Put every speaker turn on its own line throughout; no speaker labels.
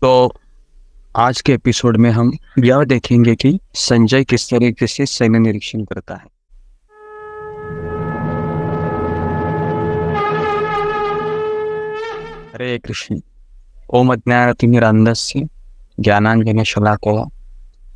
तो आज के एपिसोड में हम यह देखेंगे कि संजय किस तरीके से सैन्य निरीक्षण करता है। हरे कृष्ण। ओम अज्ञानतिमिरान्धस्य ज्ञानाञ्जनशलाकया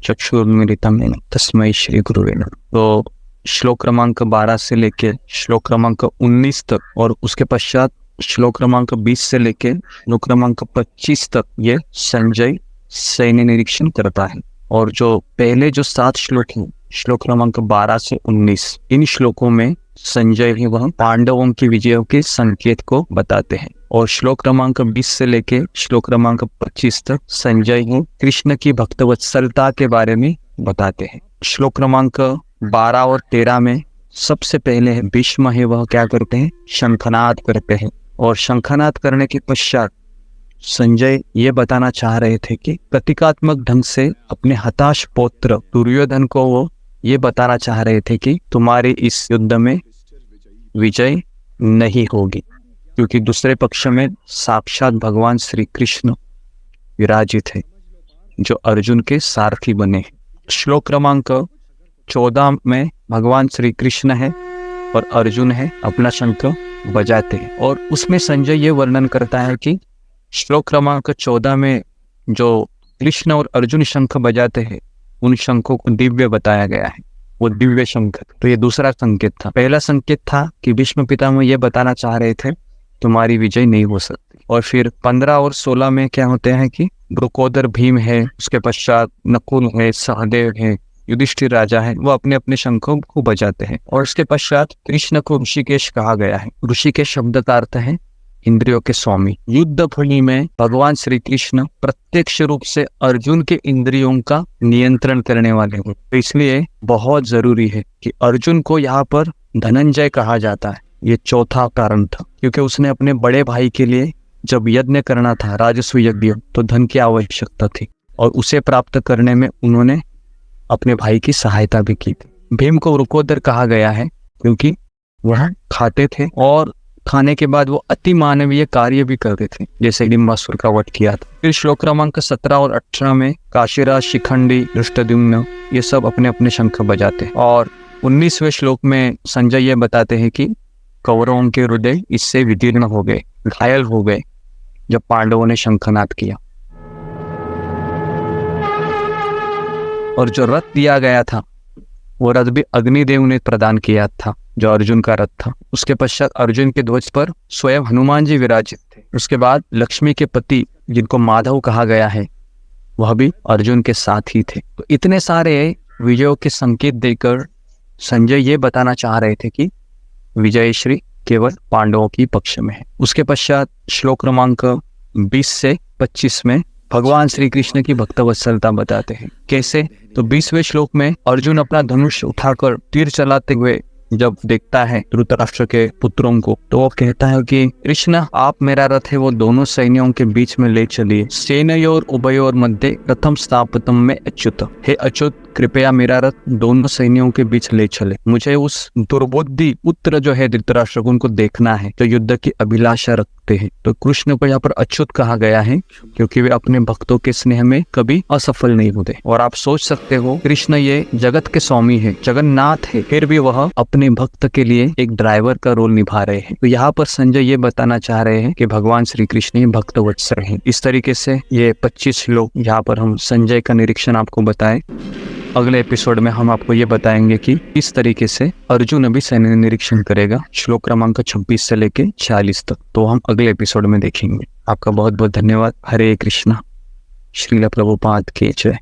चक्षुरुन्मीलितं येन तस्मै श्री गुरुवे नमः। तो श्लोक क्रमांक 12 से लेके श्लोक क्रमांक 19 तक और उसके पश्चात श्लोक क्रमांक 20 से लेके श्लोक क्रमांक 25 तक ये संजय सैन्य निरीक्षण करता है। और जो पहले जो 7 श्लोक हैं, श्लोक क्रमांक 12 से 19, इन श्लोकों में संजय ही वह पांडवों की विजयों के संकेत को बताते हैं। और श्लोक क्रमांक 20 से लेके श्लोक क्रमांक 25 तक संजय ही कृष्ण की भक्तवत्सलता के बारे में बताते हैं। श्लोक क्रमांक 12 और 13 में सबसे पहले भीष्म है वह क्या करते हैं, शंखनाद करते हैं। और शंखनाद करने के पश्चात संजय ये बताना चाह रहे थे कि प्रतीकात्मक ढंग से अपने हताश पौत्र दुर्योधन को वो ये बताना चाह रहे थे कि तुम्हारे इस युद्ध में विजय नहीं होगी, क्योंकि दूसरे पक्ष में साक्षात भगवान श्री कृष्ण विराजित है जो अर्जुन के सारथी बने हैं। श्लोक क्रमांक 14 में भगवान श्री कृष्ण है और अर्जुन है अपना शंख बजाते हैं। और उसमें संजय ये वर्णन करता है कि श्लोक क्रमांक 14 में जो कृष्ण और अर्जुन शंख बजाते हैं उन शंखों को दिव्य बताया गया है, वो दिव्य शंख। तो ये दूसरा संकेत था। पहला संकेत था कि भीष्म पितामह ये बताना चाह रहे थे तुम्हारी विजय नहीं हो सकती। और फिर 15 और 16 में क्या होते हैं कि द्रुकोदर भीम है, उसके पश्चात नकुल है, सहदेव है, युधिष्ठिर राजा है, वो अपने अपने शंखों को बजाते हैं। और उसके पश्चात कृष्ण को ऋषिकेश कहा गया है। ऋषिकेश शब्द का अर्थ है इंद्रियों के स्वामी। युद्ध भूमि में भगवान श्री कृष्ण प्रत्यक्ष रूप से अर्जुन के इंद्रियों का नियंत्रण करने वाले हैं। तो इसलिए बहुत जरूरी है कि अर्जुन को यहाँ पर धनंजय कहा जाता है। ये चौथा कारण था, क्योंकि उसने अपने बड़े भाई के लिए जब यज्ञ करना था, राजस्व यज्ञ, तो धन की आवश्यकता थी और उसे प्राप्त करने में उन्होंने अपने भाई की सहायता भी की थी। भीम को वृकोदर कहा गया है क्योंकि वह खाते थे और खाने के बाद वो अति मानवीय कार्य भी करते थे, जैसे डिम्बासुर का वध किया था। फिर श्लोक क्रमांक 17 और 18 में काशीराज, शिखंडी, धृष्टद्युम्न ये सब अपने अपने शंख बजाते हैं। और 19वें श्लोक में संजय ये बताते हैं कि कौरवों के हृदय इससे विदीर्ण हो गए, घायल हो गए जब पांडवों ने शंखनाद किया। और जो रथ दिया गया था वो रथ भी अग्निदेव ने प्रदान किया था, जो अर्जुन का रथ था। उसके पश्चात अर्जुन के ध्वज पर स्वयं हनुमान जी विराजित थे। उसके बाद लक्ष्मी के पति जिनको माधव कहा गया है वह भी अर्जुन के साथ ही थे। तो इतने सारे विजयों के संकेत देकर संजय ये बताना चाह रहे थे कि विजय श्री केवल पांडवों की पक्ष में है। उसके पश्चात श्लोक क्रमांक 20 से 25 में भगवान श्री कृष्ण की भक्तवत्सलता बताते हैं। कैसे? तो 20वें श्लोक में अर्जुन अपना धनुष उठाकर तीर चलाते हुए जब देखता है धृतराष्ट्र के पुत्रों को, तो वो कहता है कि कृष्ण आप मेरा रथ है वो दोनों सैन्यों के बीच में ले चलिए। सेनयोर उभयोर मध्य रथम स्थापितम में अच्युत। हे अच्युत, कृपया मेरा रथ दोनों सैन्यों के बीच ले चले। मुझे उस दुर्बुद्धि पुत्र जो है धृतराष्ट्र को उनको देखना है, जो युद्ध की अभिलाषा रखते हैं। तो कृष्ण को यहाँ पर अच्युत कहा गया है क्योंकि वे अपने भक्तों के स्नेह में कभी असफल नहीं होते। और आप सोच सकते हो कृष्ण ये जगत के स्वामी है, जगन्नाथ है, फिर भी वह अपने भक्त के लिए एक ड्राइवर का रोल निभा रहे हैं। तो यहाँ पर संजय ये बताना चाह रहे हैं कि भगवान श्री कृष्ण ही भक्त वत्सल हैं। इस तरीके से ये 25 श्लोक यहाँ पर हम संजय का निरीक्षण आपको बताए। अगले एपिसोड में हम आपको ये बताएंगे कि इस तरीके से अर्जुन अभी सैन्य निरीक्षण करेगा, श्लोक क्रमांक 26 से लेके 46 तक। तो हम अगले एपिसोड में देखेंगे। आपका बहुत बहुत धन्यवाद। हरे कृष्णा। श्रील प्रभुपाद की जय।